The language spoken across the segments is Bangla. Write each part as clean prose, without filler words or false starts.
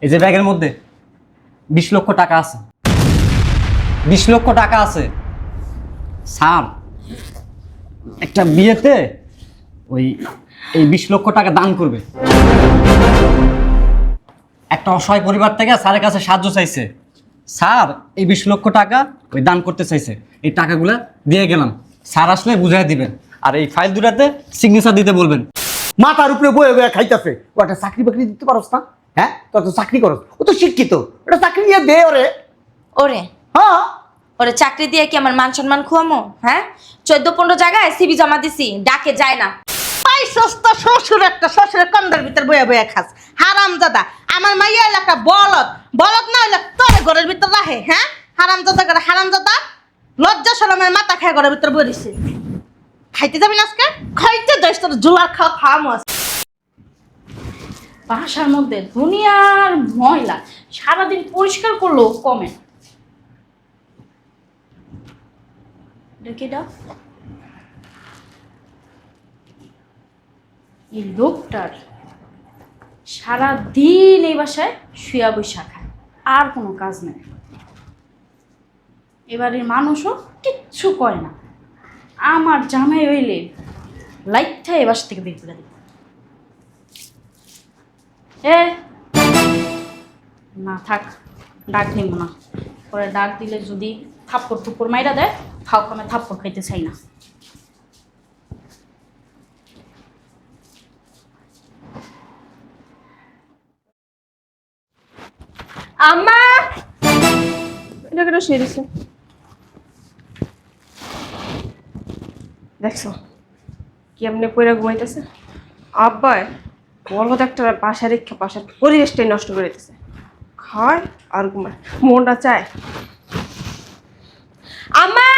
এই যে ব্যাগের মধ্যে 20 লক্ষ টাকা আছে। 20 লক্ষ টাকা আছে স্যার। একটা বিয়েতে ওই এই 20 লক্ষ টাকা দান করবে। একটা অসহায় পরিবার থেকে স্যারের কাছে সাহায্য চাইছে। স্যার এই 20 লক্ষ টাকা ওই দান করতে চাইছে। এই টাকাগুলা দিয়ে গেলাম, স্যার আসলে বুঝাই দিবেন। আর এই ফাইল দুটাতে সিগনেচার দিতে বলবেন। মাথার উপরে বয়ে বয়ে খাইতেছে। ও একটা চাকরি বাকরি দিতে পারস না? হ্যাঁ, তোর তো চাকরি করস, ও তো শিক্ষিত, একটা চাকরি নিয়ে দে ওরে। ওরে হ্যাঁ, ওরে চাকরি দিয়ে কি আমার মান সম্মান খুয়ামো? হ্যাঁ, 14-15 জায়গায় সিবি জমা দিছি, ডাকে যায় না। পাইছস তো শ্বশুর একটা, শ্বশুরের কন্দার ভিতর বয়ে বয়ে খাস। হারামজাদা, আমার মাইয়া হইলো একটা বলদ। বলদ না হইলে তোর ঘরের ভিতর রাহে। হ্যাঁ, হারামজাদা করে হারামজাদা, লজ্জা শরমের মাথা খেয়ে ঘরের ভিতর বয়ে রইছে। খাইতে যাবি না আজকে? খাইতে যাইস, তোর জুলার খাওয়ামো আজকে। বাসার মধ্যে দুনিয়ার ময়লা, সারাদিন পরিষ্কার করলেও কমে না। দেখি দাও, এই লোকটার সারাদিন এই বাসায় শুয়া বৈশা খায়, আর কোনো কাজ নেই। এবারের মানুষও কিচ্ছু করে না। আমার জামাই হইলে লাইটটা এ বাসা থেকে বের করে দিবে। এ না থাক, ডাক নিব না। পরে ডাক দিলে যদি থাপ্পড় টুপ্পড় মাইরা দেয়, ফাও কামে থাপ্পড় খাইতে চাই না। আম্মা, এটা কেন শুয়ে দিছে? দেখছো কেমনে পয়রা ঘুমাইতেছে? আব্বাই বলদ একটা বাসা রেখে বাসার পরিবেশটাই নষ্ট করে দিতেছে। খায় আর ঘুমায়, মনটা চায়। আম্মা,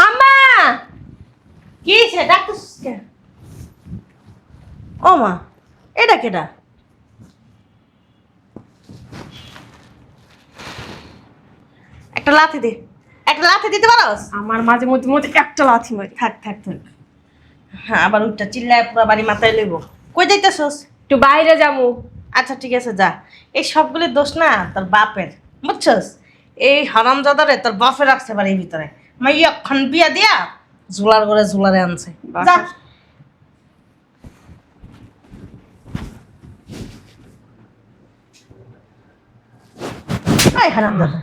আম্মা, কি হয়েছে? ডাকতেছিস কেন? ও মা, এটা কেডা? একটা লাথি দে, একটা লাথি দিতে পারোস? আমার মাঝে মধ্যে মধ্যে একটা লাথি মারি। থাক থাক থাক, হ্যাঁ আবার উঠটা চিল্লায় পুরো বাড়ি মাথায় লইব। কই যাইতেছস? একটু বাইরে যাবো। আচ্ছা ঠিক আছে যা। এই সবগুলির দোষ না তোর বাপের, বুঝছস? এই হারামজাদারে তোর বাপে রাখছে বাড়ির ভিতরে। মাইয়া খান বিয়া দিয়া ঝুলার করে ঝুলারে আনছে। যা। এই হারামজাদা,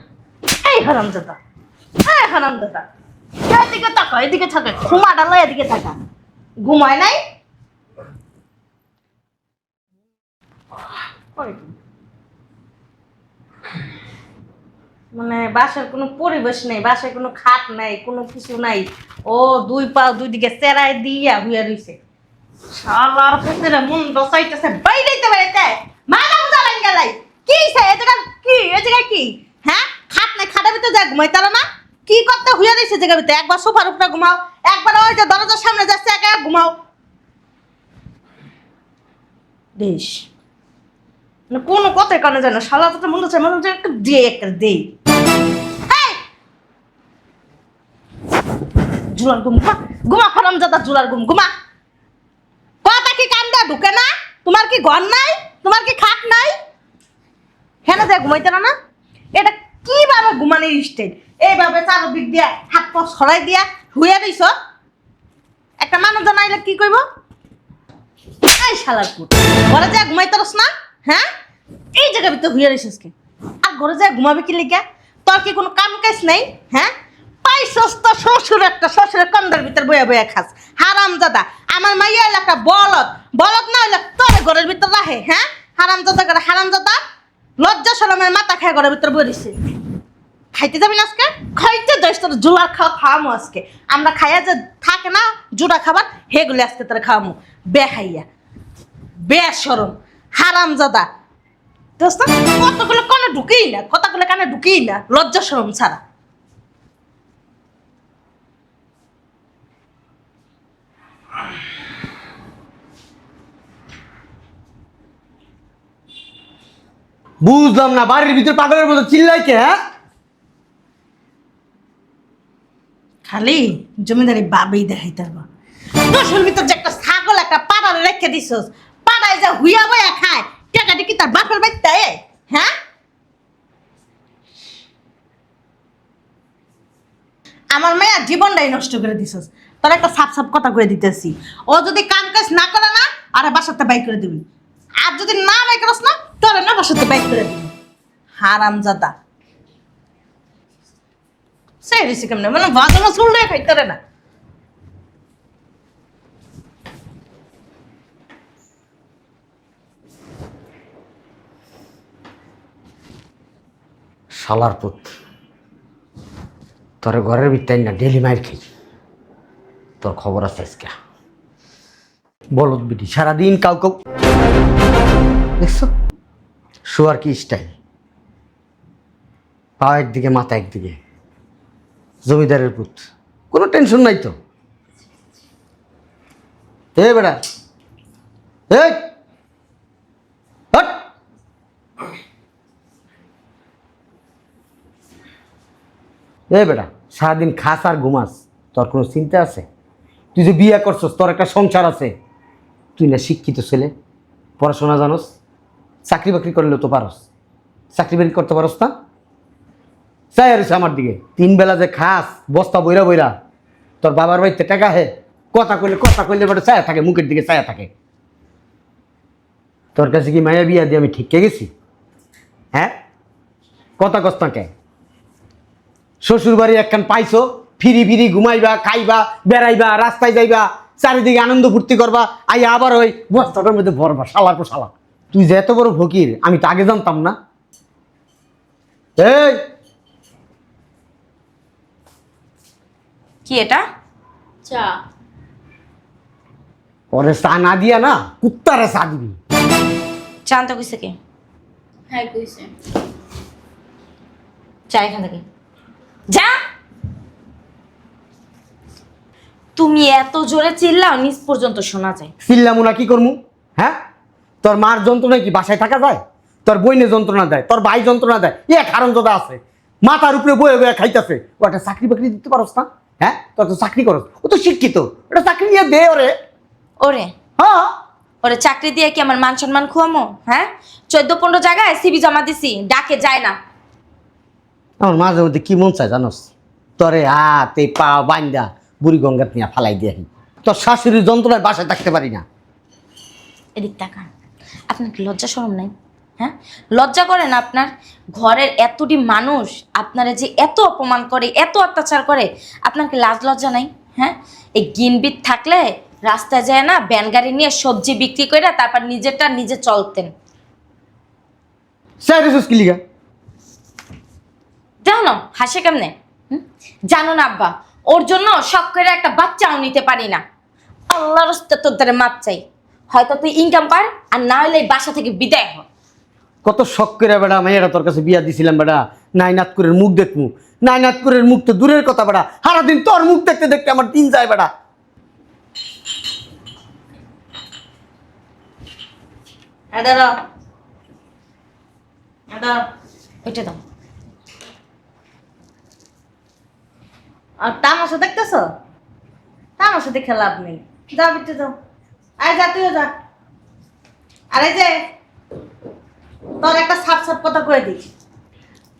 এই হারামজাদা, এই হারামজাদা, এদিকে তাকা, এদিকে থাকা, ঘুমা ডালা এদিকে থাকা। ঘুমায় নাই? মানে বাসার কোনো পরিবেশ নেই, বাসায় কোনো খাট নাই, কোনো কিছু নাই। ও দুই পা দুই দিকে চেরাই দিয়া হুইয়া রইছে। শালার পেছনে মন বসাইতেছে, বাইরেতে বাইরেতে মাদাম জ্বালান গেলাই। কি সে এই জায়গা কি, এই জায়গা কি? হ্যাঁ, খাট নাই, খাটের ভিতরে যা ঘুমাই তারা না? কি করতে হুইয়া রইছে জায়গার ভিতরে? একবার সোফার উপরে ঘুমাও, একবার ওই যে দরজার সামনে যাচ্ছে একা ঘুমাও। বেশ, মানে কোনো কথাই কানে যায় না। শালা তো মনে হচ্ছে মনে হচ্ছে একটা দিয়ে একটা দেই। জুলার ঘুম, ঘুমা ঘুমা, হারামজাদা জুলার ঘুম, ঘুমা। কথা কি কান্দা ঢুকে না? তোমার কি ঘর নাই? তোমার কি খাট নাই? হেন যায় ঘুমাইতে না? এটা কিভাবে ঘুমানোর স্টাইল? এইভাবে চারদিক দিয়া হাত পা সরাই দিয়া হুইয়া দিছ। একটা মানুষ জানাইলে কি কইব? এই শালার পুত, ঘরে যায় ঘুমাইতে রস না? হ্যাঁ, এই জায়গার ভিতরে হুইয়া দিছিস কি? আর ঘরে যায় ঘুমাবি কি লিগা? তোর কি কোনো কাম কাজ নাই? হ্যাঁ, পাইছস তো শ্বশুর একটা, শ্বশুরের কন্দার ভিতর বয়ে বয়ে খাস। হারামজাদা, আমার মাইয়া হইলো একটা বলদ। বলদ না হইলে তোর ঘরের ভিতর রাহে। হ্যাঁ, হারামজাদা করে হারামজাদা, লজ্জা শরমের মাথা খেয়ে ঘরের ভিতর বয়ে রইছে। খাইতে যাবি না আজকে? খাইতে যাইস, তোর জুলার খাওয়ামো আজকে। আমরা খাইয়া যে থাকে না জুড়া খাবার, হেগুলি আজকে তোর খাওয়ামো। বেহাইয়া, বেশরম, হারামজাদা। দোস্ত কতগুলো কানে ঢুকেই না, কথাগুলো কানে ঢুকেই না, লজ্জা শরম ছাড়া। বুঝলাম না, বাড়ির ভিতর পাগলের মতো চিল্লাই কে? হ্যাঁ, খালি জমিদারি বাবেই দেখাইতে পারবো। দোষের ভিতর যে একটা ছাগল একটা পাড়ারে রেখে দিছস, পাড়ায় যা হুইয়া বয়া খায়, টাকা কি তার বাপের বাড়িতে? হ্যাঁ, আমার মেয়ের জীবনটাই নষ্ট করে দিছস। তোর একটা সাপ সাপ কথা কয়ে দিতেছি, ও যদি কাম কাজ না করে না, আরে বাসাতে বাইক করে দিবি। আর যদি না বাইক করস না, তোরে না বাসাতে বাইক করে দিবি। হারামজাদা সেই ঋষি কেমনে মানে বাজানো চুললে খাইতে না। শালার পুত, তোর ঘরের ভিতরে না ডেলি মাইর খাই। তোর খবর আছে আজকে। বলত বিটি সারাদিন কাউ কাউ দেখছো, শোয়ার কি স্টাইল, পা একদিকে মাথা একদিকে। জমিদারের পুত, কোনো টেনশন নাই তো। এ বেড়া, এই হট। এ বেটা, সারাদিন খাস আর ঘুমাস, তোর কোনো চিন্তা আছে? তুই যে বিয়ে করছস, তোর একটা সংসার আছে। তুই না শিক্ষিত ছেলে, পড়াশোনা জানোস, চাকরি বাকরি করলেও তো পারস, চাকরি বাকরি করতে পারস না? চাই আর আমার দিকে 3 বেলা যে খাস বস্তা বইরা বইরা, তোর বাবার বাড়িতে টাকা হে, কথা কইলে বেটা চায়া থাকে, মুখের দিকে চায়া থাকে। তোর কাছে কি মায়া বিয়া দিয়ে আমি ঠিককে গেছি? হ্যাঁ, কথা কস না কে? শ্বশুর বাড়ি একখান পাইছো, ফিরি ফিরি ঘুমাইবা, খাইবা, বেড়াইবা, রাস্তায় যাইবা, চারিদিকে আনন্দ ফুর্তি করবা, আই আবার ওই বস্তাটার মধ্যে ভরবা। শালার পর শালা, তুই যে এত বড় ফকির আমি তো আগে জানতাম না। এই কি এটা? চা। ওরে চা না দিয়া না কুত্তারে চা দিবি। জানতে কইছে কে? হ্যাঁ কইছে। যা এখান থেকে যা। তুমি এত জোরে চিল্লাও নিচ পর্যন্ত শোনা যায়। চিল্লামু না কি করমু? হ্যাঁ, তোর মার যন্ত্রণায় কি বাসায় থাকা যায়? তোর বইনে যন্ত্রণা দেয়, তোর ভাই যন্ত্রণা দেয়, এক হারামজাদা আছে মাথার উপরে বয়ে বয়ে খাইতেছে। ও একটা চাকরি বাকরি দিতে পারস না? হ্যাঁ, তোর তো চাকরি করস, ও তো শিক্ষিত, ওটা চাকরি নিয়ে দে ওরে। ওরে হ্যাঁ, ওরে চাকরি দিয়ে কি আমার মান সম্মান খুয়ামো? হ্যাঁ, 14-15 জায়গায় সিবি জমা দিছি, ডাকে যায় না। আমার মাঝে মধ্যে কি মন চায় জানোস, তোরে হাতে পা বান্দা বুড়ি গঙ্গাত নিয়ে ফালাই দিয়ে আহি। তোর শাশুড়ির যন্ত্রণায় বাসায় থাকতে পারি না। এদিক তাকান, আপনার কি লজ্জা শরম নাই? হ্যাঁ, লজ্জা করে না আপনার? ঘরের এতটি মানুষ আপনারা যে এত অপমান করে, এত অত্যাচার করে, আপনার কি লাজ লজ্জা নাই? হ্যাঁ, এই গিনবিট থাকলে রাস্তায় যায় না ভ্যান গাড়ি নিয়ে সবজি বিক্রি করে তারপর নিজেরটা নিজে চলতেন। কি লিগা দেখো না হাসে কেমনে? জানো না আব্বা, ওর জন্য শখ করে একটা বাচ্চাও নিতে পারি না। আল্লাহর রাস্তে তোর দ্বারা মাপ চাই, হয়তো তুই ইনকাম কর আর না হলে এই বাসা থেকে বিদায় হ। কত শখ করে বেড়া মেয়েরা তোর কাছে বিয়া দিছিলাম বেড়া, নাইনাথপুরের মুখ দেখমু। নাইনাথপুরের মুখ তো দূরের কথা বেড়া, সারাদিন তোর মুখ দেখতে দেখতে আমার দিন যায় বেড়া। ওইটা দাও। আর তামাশা দেখতেছ? তামাশা দেখে লাভ নেই, যা বিটে যাও। আয় যা, তুইও যা। আর এই যে তোর একটা সাপ সাপ কথা কয়ে দিই,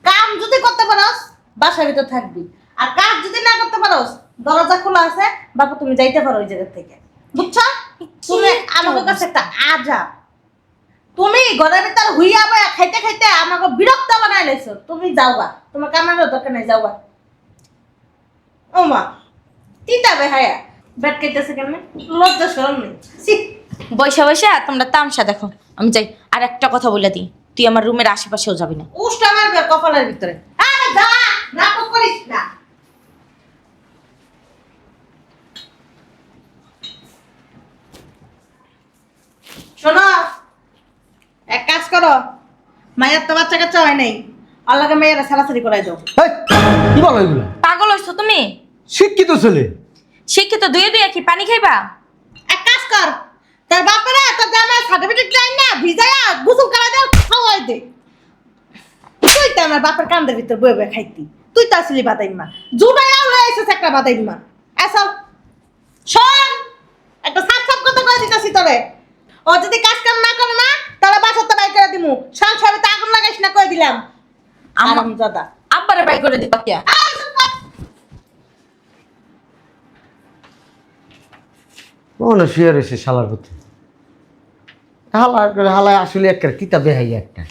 কাম যদি করতে পারস বাসার ভিতর থাকবি, আর কাজ যদি না করতে পারস দরজা খোলা আছে, বাপু তুমি যাইতে পারো ওই জায়গা থেকে, বুঝছো? তুমি আমাদের কাছে একটা আজব, তুমি ঘরের ভিতর হুইয়া বয়া খাইতে খাইতে আমাকে বিরক্ত বানাই লাইছো। তুমি যাওগা, তোমার কামের দরকার নাই, যাওগা। ও মা তিতা বেহায়া ব্যাট খাইতেছে কেমনে, লজ্জা শরম নেই। বৈশা বৈশা তোমরা তামসা দেখো, আমি যাই। আর একটা কথা বলে দিই, তুই আমার রুমের আশেপাশেও যাবি না। উষ্টা মারবে কপালের ভিতরে। আরে যা, নাটক করিস না। শোনো, এক কাজ করো, মায়ের তো বাচ্চা কাচ্চা হয় নাই, আল্লাহকে মেয়েরা সারাসারি করাই দাও। এই, কি বলো এগুলো? পাগল হইছো তুমি? শিক্ষিত ছেলে, শিক্ষিত দুয়ে দুয়ে কি পানি খাইবা? এক কাজ কর, তোর বাপেরা তোর জামাই সার্টিফিকেট চাই না, ভিজায়া গোসল করা দাও, খাওয়াই দে। তুই তো আমার বাপের কান্দের ভিতর বয়ে বয়ে খাইতি, তুই তো আসলি বাদাইমা, জুড়াইয়া উড়ে এসেছে একটা বাদাইমা। এসব শোন, একটা সাপ সাপ কথা কয়ে দিতেছি তোরে, ও যদি কাজ কাম না করে না তাহলে বাসাতে বাই করে দিমু। সংসারে তো আগুন লাগাইস না কই দিলাম। আরামজাদা। আব্বারে বাই করে দিবা কে? মনে শুয়ে রয়েছে শালার পুতে। হালায় আসলে একটা তিতা বেহাই একটা।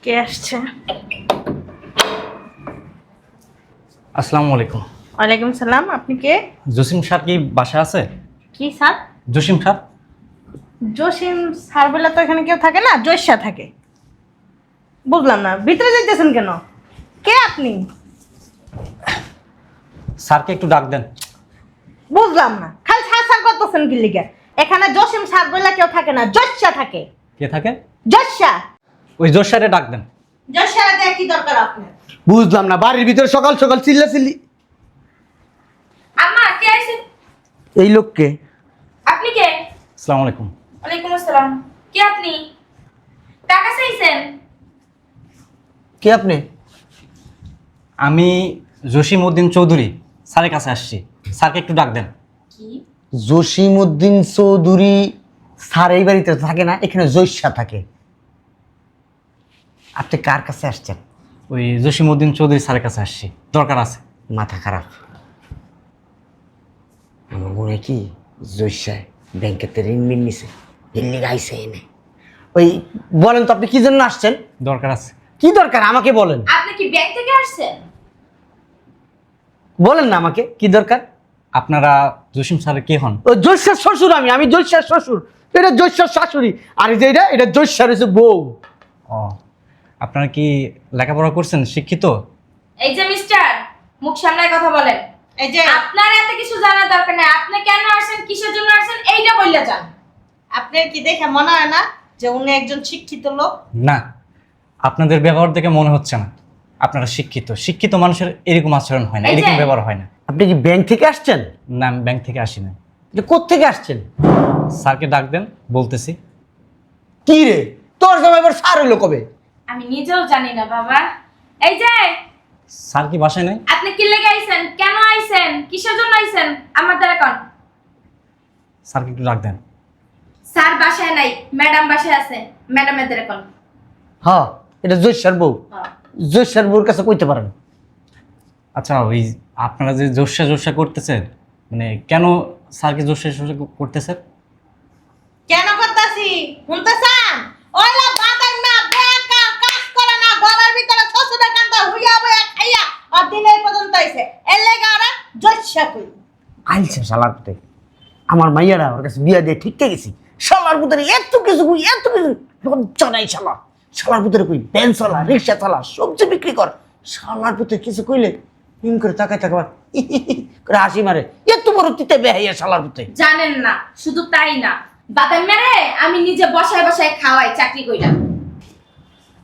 কে আসছে? আসসালামু আলাইকুম। ওয়ালাইকুম সালাম। আপনি কে? জসিম স্যার কি বাসায় আছে? কি sir? Jasim sir? Jasim sir বলে তো এখানে কেউ থাকে না, জয়সা থাকে। বুঝলাম না, ভিতরে যাইতেছেন কেন? কে আপনি? স্যারকে একটু ডাক দেন। বুঝলাম না, খালি স্যার স্যার করতেছেন কি লিগে? এখানে জসিম স্যার বলে কেউ থাকে না, জয়সা থাকে। কে থাকে? জয়সা। ওই জোর স্যারে ডাক দেন। জয়সা দিয়ে কি দরকার আপনার? বুঝলাম না, বাড়ির ভিতরে সকাল সকাল চিল্লি। আম্মা কে আইছে? এই লোককে আপনি কে? আসসালামু আলাইকুম। ওয়ালাইকুম আসসালাম। কে আপনি? টাকা চাইছেন? কে আপনি? আমি জসিম উদ্দিন চৌধুরী স্যারের কাছে আসছি। স্যারকে একটু ডাক দেন। কি? জসিম উদ্দিন চৌধুরী স্যার এই বাড়িতে থাকে না, এখানে জৈশা থাকে। আপনি কার কাছে আসছেন? ওই জসিম উদ্দিন চৌধুরী স্যারের কাছে আসছি, দরকার আছে। মাথা খারাপ। আমার মনে হয় কি জৈশায় ব্যাংকেতে ঋণ মিন নিছে, এমনি গাইছে এনে। ওই বলেন তো আপনি কি জন্য আসছেন? দরকার আছে। কি দরকার আমাকে বলেন। আপনি কি ব্যাংক থেকে আসছেন? বলেন না আমাকে কি দরকার। আপনারা জসিম স্যারের কে হন? ও জৈশার শ্বশুর আমি জৈশার শ্বশুর। এটা জৈশার শাশুড়ি, আর এই যে এটা জৈশার হচ্ছে বউ। ও, আপনারা কি লেখাপড়া করছেন, শিক্ষিত? এই যে মিস্টার, মুখ সামলায় কথা বলেন। এই যে আপনার এত কিছু জানার দরকার নেই। আপনি কেন আসেন, কিসের জন্য আসেন, এইটা বললে যান। আপনার কি দেখে মনে হয় না যে উনি একজন শিক্ষিত লোক? না, আপনাদের ব্যবহার দেখে মনে হচ্ছে না আপনারা শিক্ষিত। শিক্ষিত মানুষের এরকম আচরণ হয় না, এই যে- এরকম ব্যবহার হয় না। আপনি কি ব্যাংক থেকে আসছেন? না, আমি ব্যাংক থেকে আসি না। কোত্থেকে আসছেন? স্যারকে ডাক দেন, বলতেছি। কি রে তোর জামাই এবার সার হইলো কবে? আমি নিজেও জানি না বাবা। এই যে স্যার কি বাসায় নাই? আপনি কি লেগে আইছেন, কেন আইছেন, কিসের জন্য আইছেন, আমার দ্বারা কোন? স্যারকে একটু ডাক দেন। স্যার বাসায় নাই, ম্যাডাম বাসায় আছে। ম্যাডামের দ্বারা কোন? হ্যাঁ, এটা জৈশার বউ। জৈশার বউর কাছে কইতে পারেন। আচ্ছা, ওই আপনারা যে জোরসা জোরসা করতেছেন, মানে কেন স্যারকে জোরসা জোরসা করতেছেন? কেন করতাছি শুনতে চান? ওইলা বাদাই না বেকার কাজ করে না, ঘরের ভিতরে শ্বশুরের কান্দা হুইয়া বইয়া খাইয়া আর দিনে পর্যন্ত আইছে। এর লাগা ওরা জয়সা কই। আইছে শালার পুতে। আমার মাইয়ারা ওর কাছে বিয়া দিয়ে ঠিক গেছি। শালার পুতের এত কিছু লজ্জা নাই শালা। শালার পুতের কই ভ্যান চালা, রিক্সা চালা, সবজি বিক্রি কর। শালার পুতে কিছু কইলে হিম করে তাকায় থাকবার করে হাসি মারে। এত বড় তিতে বেহাইয়া শালার পুতে। জানেন না, শুধু তাই না, বাদাম মেরে আমি নিজে বসায় বসায় খাওয়াই চাকরি কইরা।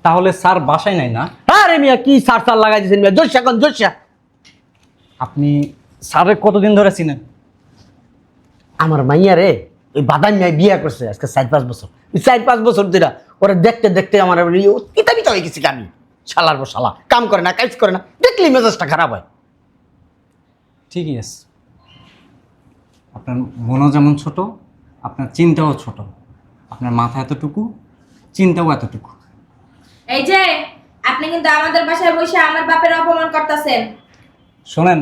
তাহলে স্যার বাসায় নাই না? আরে মিয়া কি সার সার লাগাই দিয়েছেন মিয়া, জৈশা কোন জৈশা? আপনি স্যারের কতদিন ধরে চিনেন? আমার মাইয়া রে ওই বাদাম মিয়া বিয়া করছে আজকে 4-5 বছর। 4-5 বছর ধরে ওরা দেখতে দেখতে আমার কিতাবিতা হয়ে গেছি আমি। শালার বউ শালা কাম করে না, কাজ করে না, দেখলি মেজাজটা খারাপ হয়। ঠিকই আছে। আপনার মনও যেমন ছোট, আপনার চিন্তাও ছোট। আপনার মাথা এতটুকু, চিন্তাও এতটুকু। এই যে আপনি কিন্তু আমাদের বাসায় বসে আমার বাপের অপমান করতেছেন। শোনেন,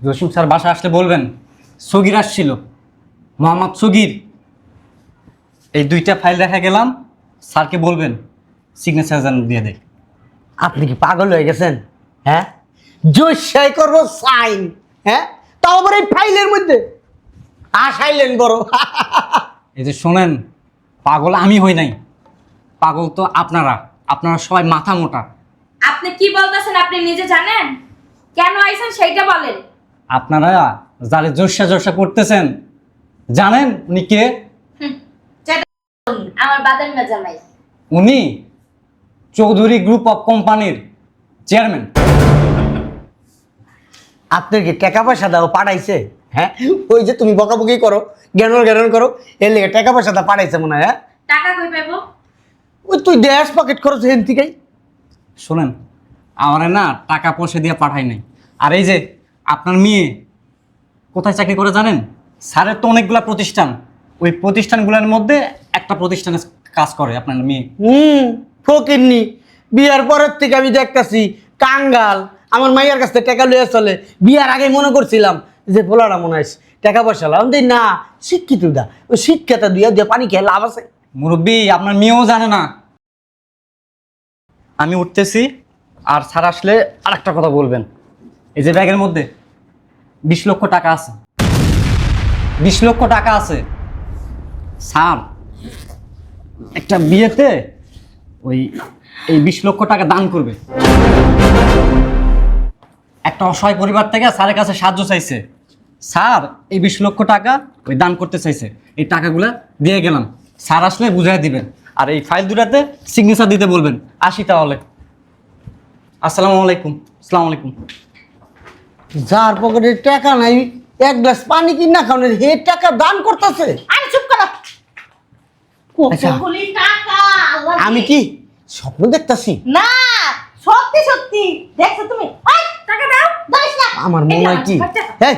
জসিম স্যার বাসা আসলে বলবেন সগির আসছিল, মোহাম্মদ সগির। এই 2টা ফাইল দেখা গেলাম, স্যারকে বলবেন সিগনেচার যেন দিয়ে দেয়। আপনি কি পাগল হয়ে গেছেন? হ্যাঁ, জৈশাই করবো সাইন, হ্যাঁ, তাও আবার এই ফাইলের মধ্যে আসাইলেন বড়। এই যে শোনেন, পাগল আমি হই নাই, পাগল তো আপনারা। আপনারা সবাই মাথা মোটা। আপনি কি বলতেছেন আপনি নিজে জানেন? কেন আইছেন সেইটা বলেন। আপনারা যারে জোরসা জোরসা করতেছেন, জানেন উনি কে? আমার বাদাম মেজা নাই। উনি চৌধুরী গ্রুপ অফ কোম্পানির চেয়ারম্যান। আপনার কি টাকা পয়সা দাও পাঠাইছে? হ্যাঁ, ওই যে তুমি বকাবকি করো, জ্ঞান করো, এর লেগে টাকা পয়সা দা পাঠাইছে মনে হয়। হ্যাঁ, টাকা কই পাবো? ওই তুই ড্যাশ পকেট খরচ হেন থেকেই। শোনেন, আমারে না টাকা পয়সা দিয়ে পাঠাই নাই। আর এই যে আপনার মেয়ে কোথায় চাকরি করে জানেন? স্যারের তো অনেকগুলা প্রতিষ্ঠান, ওই প্রতিষ্ঠানগুলোর মধ্যে একটা প্রতিষ্ঠানে কাজ করে আপনার মেয়ে। ফকিরনি। বিয়ার পরের থেকে আমি দেখতাছি কাঙ্গাল। আমার মাইয়ার কাছ থেকে টাকা লইয়া চলে। বিয়ার আগে মনে করছিলাম যে পোলাটা মনে হয় টাকা পয়সা লাম দেই না, শিক্ষিত দা। ওই শিক্ষাটা দিয়ে পানি খেয়ে লাভ আছে? মুরব্বী, আপনার মেয়েও জানে না। আমি উঠতেছি, আর স্যার আসলে আর একটা কথা বলবেন। এই যে ব্যাগের মধ্যে 20 লক্ষ টাকা আছে, 20 লক্ষ টাকা আছে। স্যার একটা বিয়েতে এই 20 লক্ষ টাকা দান করবে। একটা অসহায় পরিবার থেকে স্যারের কাছে সাহায্য চাইছে। স্যার এই 20 লক্ষ টাকা ওই দান করতে চাইছে। এই টাকাগুলা দিয়ে গেলাম, স্যার আসলে বুঝাই দিবেন। আর এই ফাইল দুটাতে সিগনেচার দিতে বলবেন। আসি তাহলে। আসসালামু আলাইকুম। আসসালামু আলাইকুম। যার পকেটে টাকা নাই, এক গ্লাস পানি কিনা খাওয়ানোর হে টাকা দান করতেছে। আরে চুপ করো। আচ্ছা। কতগুলি টাকা আল্লাহ আমি কি স্বপ্ন দেখতাছি? না, সত্যি সত্যি দেখছো তুমি? ওই টাকা দাও, দাইস না। আমার মনে হয় কি, হ্যাঁ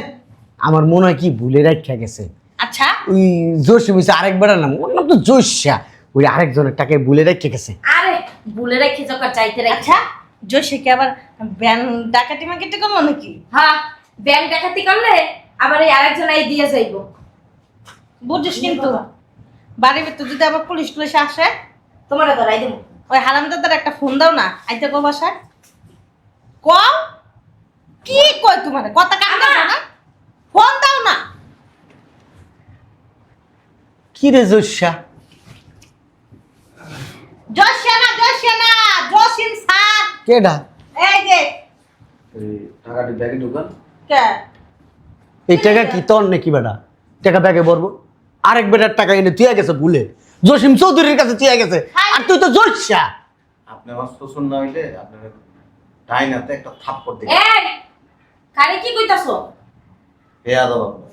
আমার মনে হয় কি ভুলে রাখা গেছে। আচ্ছা, ওই জোশে মিশে আরেকবার নাম, ওর নাম তো জোশা। ওই আরেকজনের টাকায় ভুলে রেখে গেছে। আরে বলে রেখে যখন চাইতে রেখে। আচ্ছা জোশে কি আবার ব্যান ডাকাতি মার্কেটে করলো নাকি? হ্যাঁ, ব্যাংক ডাকাতি করলে আবার এই আরেকজন এই দিয়ে যাইবো। বুঝছিস কিন্তু বাড়ির ভিতর যদি আবার পুলিশ টুলিশ আসে, তোমারে ধরাই দেবো। ওই হারামদাদার একটা ফোন দাও না, আইতে কো বাসায় কও। কি কয় তোমার কথা কান দাও না, ফোন দাও না। কি রে জোশা? জোশিয়ানা জোশিয়ানা জসিম স্যার। কেডা? এই যে টাকাটি ব্যাগে ঢুকান। কে এই টাকা কি তোর নাকি বেটা? টাকা ব্যাগে ভরবো। আরেক বেটার টাকা এনে তুই গেছে ভুলে, জসিম চৌধুরীর কাছে তুই গেছে। আর তুই তো জোশা। আপনি আমার শ্বশুর না হইলে আপনার ডাইনাতে একটা থাপ্পড় দিই। এই কারে কি কইতাছো? পেয়া দাও আপনার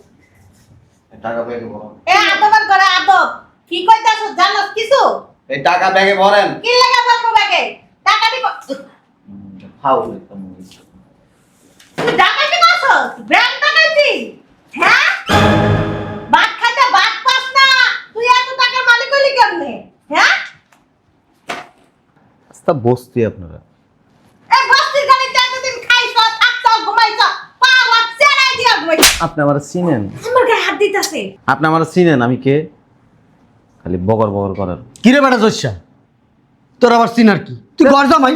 এই টাকা ব্যাগে ভরেন। এ আদবার করে আদব কি কইতাছো জানোস কিছু? এই টাকা ব্যাগে ভরেন। কি লাগা বলবো ব্যাগে টাকাটি ফাউল একদম। তুই ডাকাতি করছস? ব্যাংক ডাকাতি? হ্যাঁ, বাদ খাইতে বাদ পাস না, তুই এত টাকার মালিক হইলি কেমনে? হ্যাঁ, আস্তা বসতি আপনারা। এই বস্তির গাড়িতে এতদিন খাইছ, থাকছ, ঘুমাইছ, পাওয়া চেরাই দিয়া ঘুমাইছ। আপনি আমার চিনেন? আমার গায়ে হাত দিতাছে। আপনি আমার চিনেন আমি কে? খালি বগর বগর করেন। কি রে বেটা জোশা? তোর আবার চিনার কি? তুই ঘর জামাই,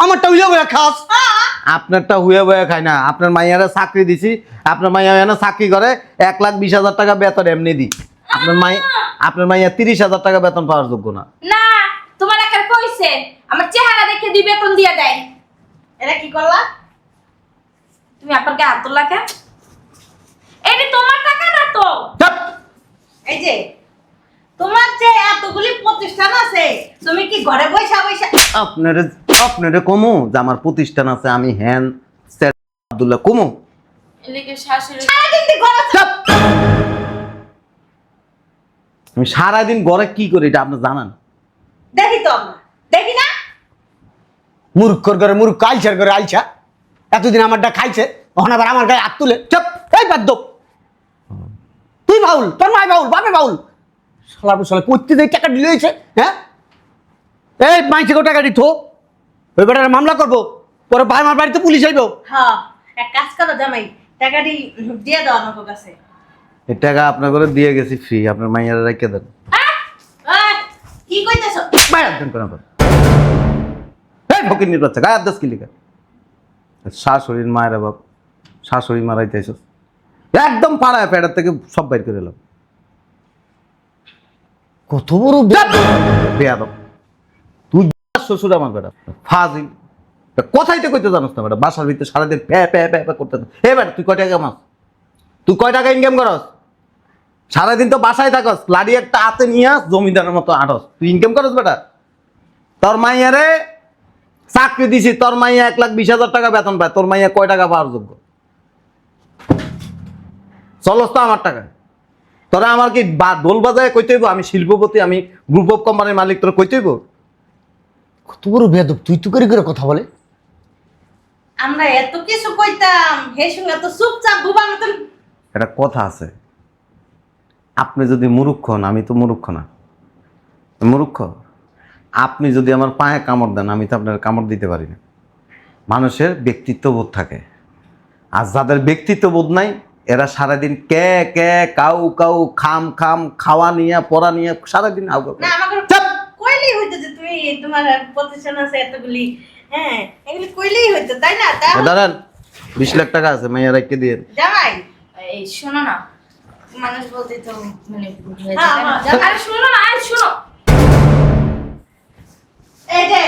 আমারটা উইয়া বইয়া খাস। আপনারটা হুয়ে বয়ে খায় না। আপনার মাইয়ারা চাকরি দিছি, আপনার মাইয়া এনে চাকরি করে 1,20,000 টাকা বেতন এমনি দিই। আপনার মাইয়া 30,000 টাকা বেতন পাওয়ার যোগ্য না। না, তোমার একার কইছে আমার চেহারা দেখে দুই বেতন দিয়া দেয়। এটা কি করলা? তুমি আপনার গায়ে হাত তোলা কেন? এটা তোমার টাকা না তো। চাপ। এই যে তোমার যে এতগুলি প্রতিষ্ঠান আছে, তুমি কি ঘরে বইসা বইসা আপনারে কমু যে আমার প্রতিষ্ঠান আছে, আমি হ্যান আব্দুল্লাহ কমু। এলিকে শাশুড়ি সারাদিন তুই ঘরে চাপ। আমি সারাদিন ঘরে কি করি এটা আপনি জানান? দেখি তো আমরা দেখি না। মূর্খর করে মূর্খ, আলছার করে আলছা। এতদিন আমারটা খাইছে, তখন আবার আমার গায়ে হাত তুলে। চাপ। এই বাদ দো। তুই বাউল, তোর মাই বাউল, বাপে বাউল। শালা শালা করতে যাই টাকা দিলে হয়েছে। হ্যাঁ, এই মাইছে টাকা দিত, ওই বেটার মামলা করবো, পরে ভাই আমার বাড়িতে পুলিশ আইব। হ্যাঁ, এক কাজ করো জামাই, টাকাটি দিয়ে দাও আমার কাছে। এই টাকা আপনার করে দিয়ে গেছি ফ্রি, আপনার মাইয়ারা রেখে দেন। এই, কি কইতেছ? মায়ের দেন কেন? এই ফকির বাচ্চা গায়ে আদাস কি লিখা? শাশুড়ির মায়েরা বাপ, শাশুড়ি মারাইতেছ একদম পাড়ায় পেড়ার থেকে সব বাইর করে এলাম। কত বড় বেয়াদব তুই, শ্বশুর আমার বেটা ফাজিল। কথাই তো কইতে জানোস না বেটা, বাসার ভিতরে সারাদিন প্যা প্যা প্যা প্যা করতে। এ বেটা তুই কয় টাকা মাস? তুই কয় টাকা ইনকাম করস? সারাদিন তো বাসায় থাকস, লাড়ি একটা হাতে নিয়ে আস, জমিদারের মতো আটস। তুই ইনকাম করস বেটা? তোর মাইয়ারে চাকরি দিছি, তোর মাইয়া 1,20,000 টাকা বেতন পায়, তোর মাইয়া কয় টাকা পাওয়ার যোগ্য? চলস তো আমার টাকা। তোরা আমার কি ঢোল বাজায় কইতে হইব আমি শিল্পপতি, আমি গ্রুপ অফ কোম্পানির মালিক, তোরা কইতে হইব? কত বড় বেয়াদব, তুই তুই করে কথা বলে। আমরা এত কিছু কইতাম, হে সঙ্গে তো চুপচাপ বুবার মতন একটা কথা আছে, আপনি যদি মুরুক্ষ হন, আমি তো মুরুক্ষ না। মুরুক্ষ আপনি যদি আমার পায়ে কামড় দেন, আমি তো আপনার কামড় দিতে পারি না। মানুষের ব্যক্তিত্ববোধ থাকে, আর যাদের ব্যক্তিত্ববোধ নাই এরা সারাদিন কে কে কাউ কাউ খাম খাম খাওয়া নিয়ে পড়া নিয়ে সারাদিন আউ না আমাকে কইলেই হইতো যে তুমি তোমার প্রতিষ্ঠান আছে এতগুলি, হ্যাঁ এগুলি কইলেই হইতো, তাই না? তা দাঁড়ান, 20 লাখ টাকা আছে, মাইয়া রাখতে দিয়ে। জামাই এই শোনো না, মানুষ বলতে তো মানে ভুল হয়ে হ্যাঁ, যায়। হ্যাঁ। আরে শোনো না, আরে শোনো। এই যে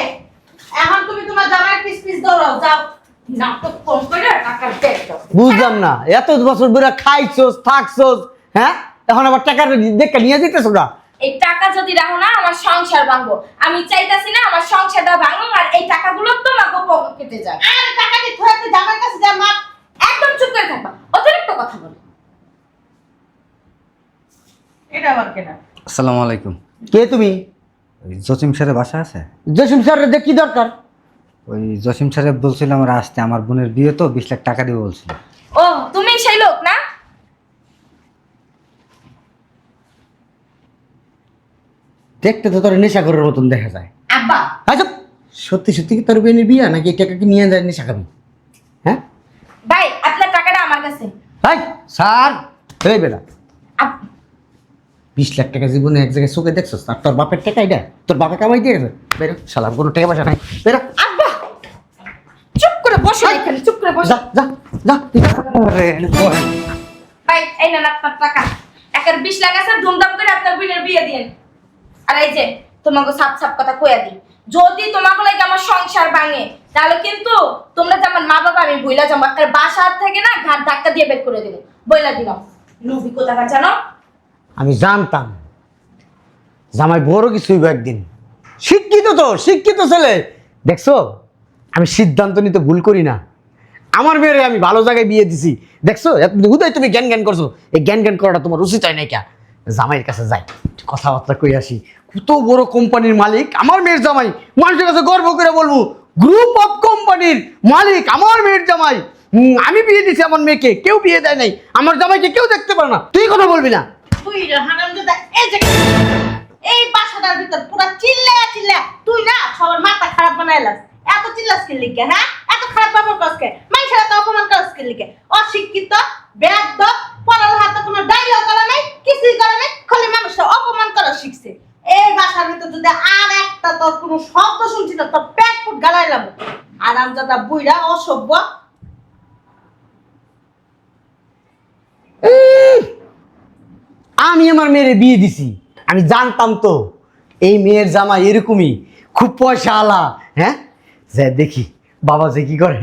এখন তুমি তোমার জামাই পিস পিস দৌড়াও, যাও। নাটক কম করে টাকা দেয় দাও। বুঝলাম না, এত বছর ধরে খাইছোস থাকছোস, হ্যাঁ এখন আবার টাকা দেখে নিয়ে যেতেছো না। এই টাকা যদি রাখো না, আমার সংসার ভাঙবো। আমি চাইতাছি না আমার সংসারটা ভাঙুক, আর এই টাকাগুলো তোমাকে পকেটে যায়। আর টাকা দিতে হয়তো জামাই কাছে যা মা। একদম চুপ করে থাকবা, অতিরিক্ত কথা বলো। এটা আবার কেনা আসসালামু আলাইকুম। কে তুমি? ওই জসিম স্যারের বাসা আছে? জসিম স্যারের যে কি দরকার? ওই জসিম স্যারের বলছিল আমার আসতে, আমার বোনের বিয়ে তো 20 লাখ টাকা দিবে বলছিল। ও তুমি সেই লোক না? দেখতে তো তোর নেশাখোরের মতন দেখা যায়। আব্বা আচ্ছা, সত্যি সত্যি কি তোর বোনের বিয়া নাকি এই টাকাকে নিয়ে যায় নেশা খাবি? হ্যাঁ ভাই, আপনার টাকাটা আমার কাছে। হাই স্যার, এই বেটা আপ- 20 লাখ টাকা জীবনে এক জায়গায় চোখে দেখছস, আর তোর বাপের টাকা এটা তোর বাপে কামাই দিয়ে গেছে। বেরো শালা, কোনো টাকা পয়সা নাই, বেরো। আব্বা চুপ করে বসে এখানে, চুপ করে বসে। যা যা যা তুই যা। ভাই এই নেন আপনার টাকা। একের 20 লাখ আছে, ধুমধাম করে আপনার বোনের বিয়ে দিন। আর এই যে তোমাকে সাপ সাপ কথা কইয়া দিই, যদি তোমাকে লাগে আমার সংসার ভাঙে, তাহলে কিন্তু তোমরা যে আমার মা বাবা আমি বইলা যাবো, একটা বাসার থেকে না ঘাট ধাক্কা দিয়ে বের করে দেবো, বইলা দিলাম। নবী কোথাকার জানো? আমি জানতাম জামাই বড় কিছু হইব একদিন। শিক্ষিত তো, শিক্ষিত ছেলে। দেখছো আমি সিদ্ধান্ত নিতে ভুল করি না। আমার মেয়েরে আমি ভালো জায়গায় বিয়ে দিছি। দেখছো উদয় তুমি জ্ঞান জ্ঞান করছো, এই জ্ঞান জ্ঞান করাটা তোমার উচিত হয় নাই। কে জামাইয়ের কাছে যাই, একটু কথাবার্তা কই আসি। কত বড় কোম্পানির মালিক আমার মেয়ের জামাই, মানুষের কাছে গর্ব করে বলবো গ্রুপ অফ কোম্পানির মালিক আমার মেয়ের জামাই। আমি বিয়ে দিছি আমার মেয়েকে, কেউ বিয়ে দেয় নাই। আমার জামাইকে কেউ দেখতে পারে না। তুই কথা বলবি না। তুই হারামজাদা, এই যে এই বাসাটার ভিতর পুরা চিল্লা চিল্লা তুই না সবার মাথা খারাপ বানাইলাস। এত চিল্লাস কি লিখে? হ্যাঁ এত খারাপ ব্যবহার করছ কে? মানুষের এত অপমান করছ কি লিখে? অশিক্ষিত বেয়াদব, পড়ার হাতে কোনো ডায়লগ করা নাই, কিছুই করে নাই, খালি মানুষকে অপমান করা শিখছে। এই বাসার ভিতর যদি আর একটা তোর কোনো শব্দ শুনছি না, তোর পেট ফুট গালাইলাম। হারামজাদা বুইড়া, অসভ্য। আমি আমার মেয়ের বিয়ে দিছি, আমি জানতাম তো এই মেয়ের জামা এরকমই, খুব পয়সা আলা। হ্যাঁ যে দেখি বাবা যে কি করে